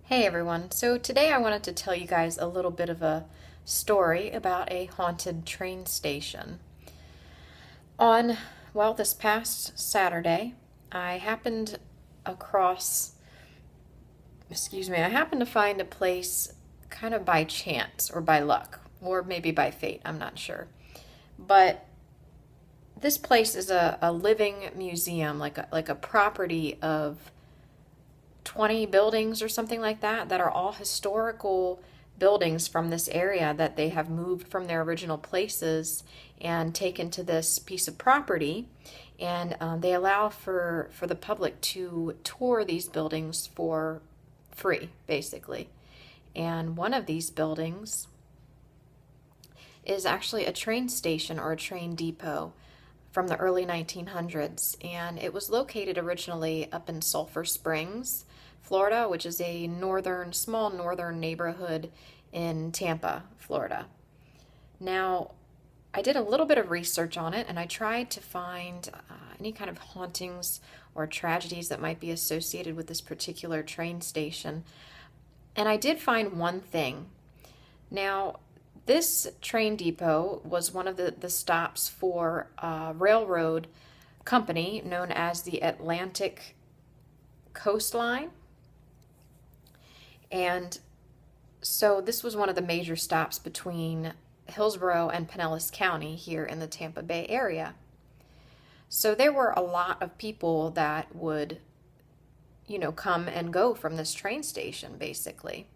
Hey everyone, so today I wanted to tell you guys a little bit of a story about a haunted train station. This past Saturday, I happened across, I happened to find a place kind of by chance or by luck, or maybe by fate, I'm not sure. But this place is a living museum, like a property of 20 buildings or something like that are all historical buildings from this area that they have moved from their original places and taken to this piece of property. And they allow for the public to tour these buildings for free, basically. And one of these buildings is actually a train station or a train depot from the early 1900s, and it was located originally up in Sulphur Springs, Florida, which is a small northern neighborhood in Tampa, Florida. Now, I did a little bit of research on it, and I tried to find any kind of hauntings or tragedies that might be associated with this particular train station. And I did find one thing. Now, this train depot was one of the stops for a railroad company known as the Atlantic Coastline. And so this was one of the major stops between Hillsborough and Pinellas County here in the Tampa Bay area. So there were a lot of people that would, come and go from this train station, basically.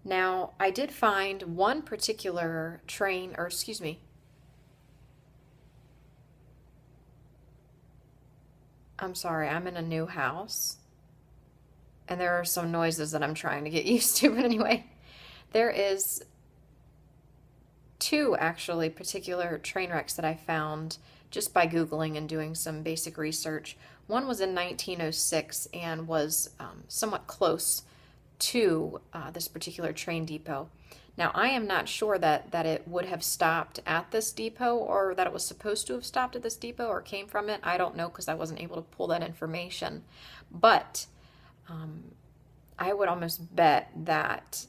Now, I did find one particular I'm sorry, I'm in a new house, and there are some noises that I'm trying to get used to, but anyway, there is two actually particular train wrecks that I found just by Googling and doing some basic research. One was in 1906 and was somewhat close to this particular train depot. Now, I am not sure that it would have stopped at this depot or that it was supposed to have stopped at this depot or came from it. I don't know because I wasn't able to pull that information. But I would almost bet that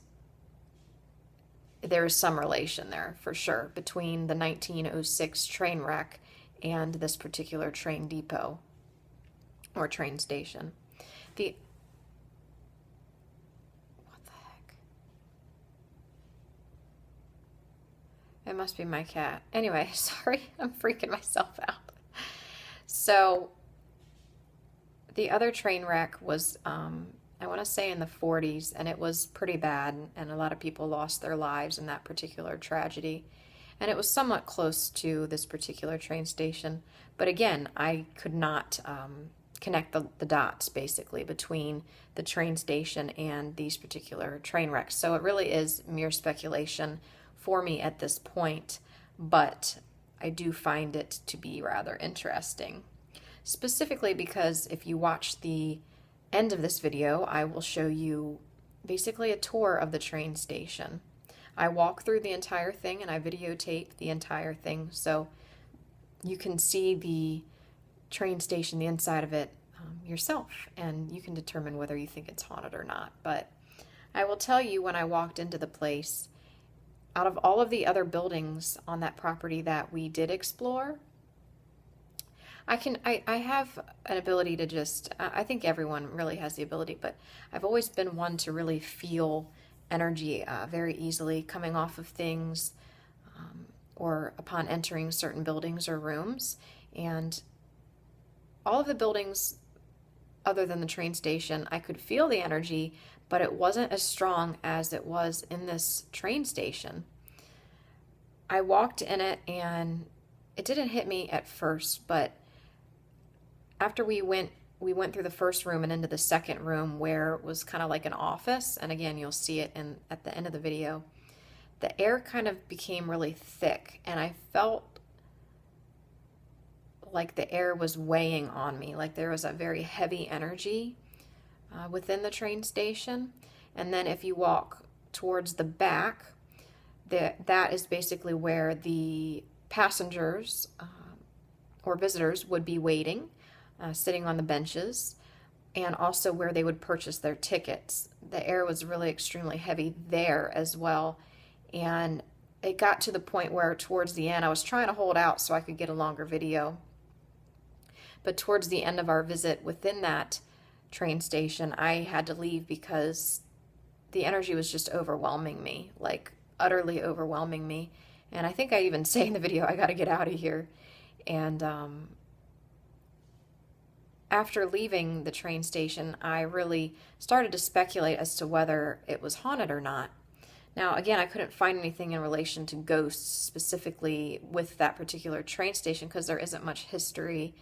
there is some relation there for sure between the 1906 train wreck and this particular train depot or train station. It must be my cat. Anyway, sorry, I'm freaking myself out. So, the other train wreck was, I want to say in the 40s, and it was pretty bad, and a lot of people lost their lives in that particular tragedy. And it was somewhat close to this particular train station. But again, I could not connect the dots, basically, between the train station and these particular train wrecks. So it really is mere speculation for me at this point, but I do find it to be rather interesting. Specifically because if you watch the end of this video, I will show you basically a tour of the train station. I walk through the entire thing and I videotape the entire thing so you can see the train station, the inside of it yourself, and you can determine whether you think it's haunted or not. But I will tell you, when I walked into the place, out of all of the other buildings on that property that we did explore, I have an ability to just, I think everyone really has the ability, but I've always been one to really feel energy very easily coming off of things or upon entering certain buildings or rooms. And all of the buildings other than the train station, I could feel the energy, but it wasn't as strong as it was in this train station. I walked in it and it didn't hit me at first, but after we went through the first room and into the second room where it was kind of like an office, and again, you'll see it at the end of the video, the air kind of became really thick and I felt like the air was weighing on me, like there was a very heavy energy within the train station. And then if you walk towards the back, that is basically where the passengers or visitors would be waiting, sitting on the benches, and also where they would purchase their tickets. the air was really extremely heavy there as well. And it got to the point where towards the end, I was trying to hold out so I could get a longer video. But towards the end of our visit within that train station, I had to leave because the energy was just overwhelming me, like utterly overwhelming me. And I think I even say in the video, I got to get out of here. And after leaving the train station, I really started to speculate as to whether it was haunted or not. Now, again, I couldn't find anything in relation to ghosts specifically with that particular train station because there isn't much history,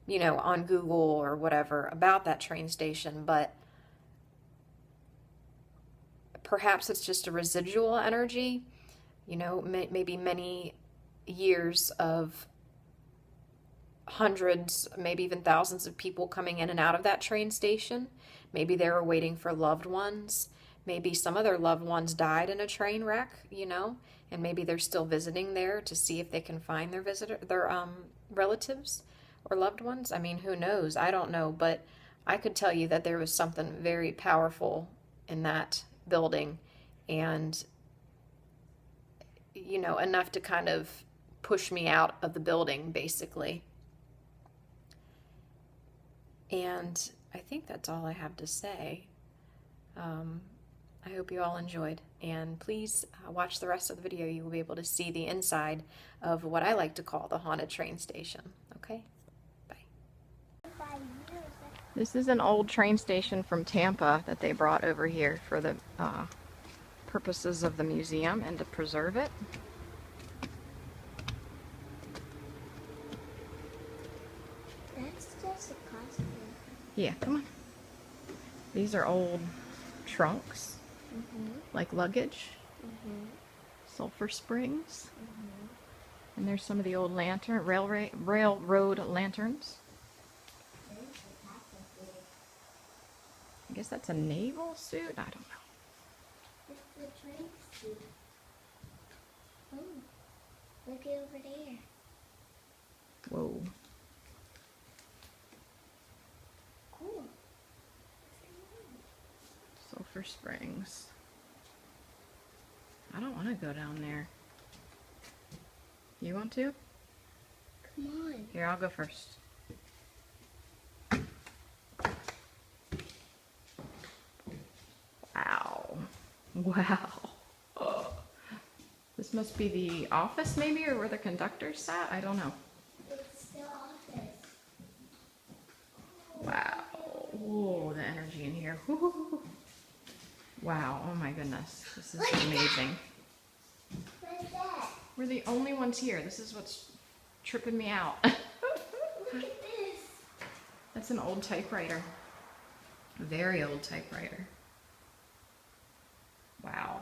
you know, on Google or whatever about that train station, but perhaps it's just a residual energy, you know, maybe many years of hundreds, maybe even thousands of people coming in and out of that train station. Maybe they were waiting for loved ones. Maybe some of their loved ones died in a train wreck, you know, and maybe they're still visiting there to see if they can find their relatives or loved ones. I mean, who knows? I don't know, but I could tell you that there was something very powerful in that building, and you know, enough to kind of push me out of the building, basically. And I think that's all I have to say. I hope you all enjoyed, and please watch the rest of the video. You will be able to see the inside of what I like to call the haunted train station. Okay? Bye. This is an old train station from Tampa that they brought over here for the purposes of the museum and to preserve it. That's just a costume. Yeah, come on. These are old trunks, like luggage, sulfur springs, and there's some of the old railroad lanterns. I guess that's a naval suit? I don't know. It's the train suit. Oh, look over there. Whoa. Cool. Sulfur Springs. I don't want to go down there. You want to? Come on. Here, I'll go first. Wow. Wow. Oh. This must be the office maybe, or where the conductors sat? I don't know. It's the office. Wow. Oh, the energy in here. Woo. Wow. Oh my goodness. This is amazing. What's that? We're the only ones here. This is what's tripping me out. Look at this. That's an old typewriter. A very old typewriter. Wow.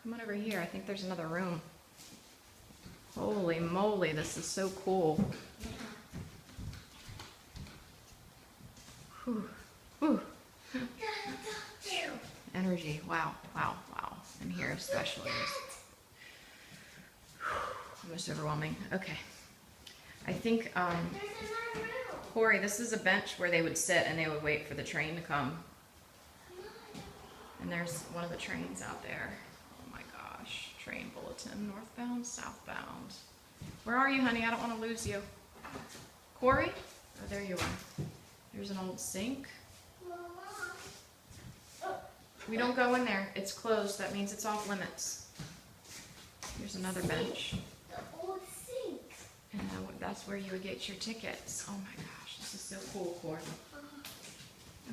Come on over here. I think there's another room. Holy moly, this is so cool. Whew. Whew. Energy. Wow, wow, wow. And here especially is almost overwhelming. Okay. I think, There's another room. Corey, this is a bench where they would sit and they would wait for the train to come. And there's one of the trains out there. Oh my gosh. Train bulletin. Northbound, southbound. Where are you, honey? I don't want to lose you. Corey? Oh, there you are. There's an old sink. We don't go in there. It's closed. That means it's off limits. Here's another bench. The old sink. And that's where you would get your tickets. Oh my gosh. This is so cool, Corey.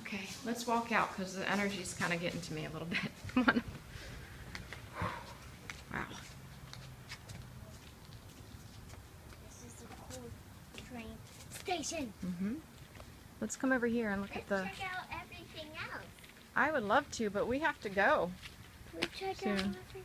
Okay, let's walk out because the energy's kind of getting to me a little bit. Come on. Wow. This is a cool train station. Let's come over here and look at the... Let's check out everything else. I would love to, but we have to go. We'll check Soon. out everything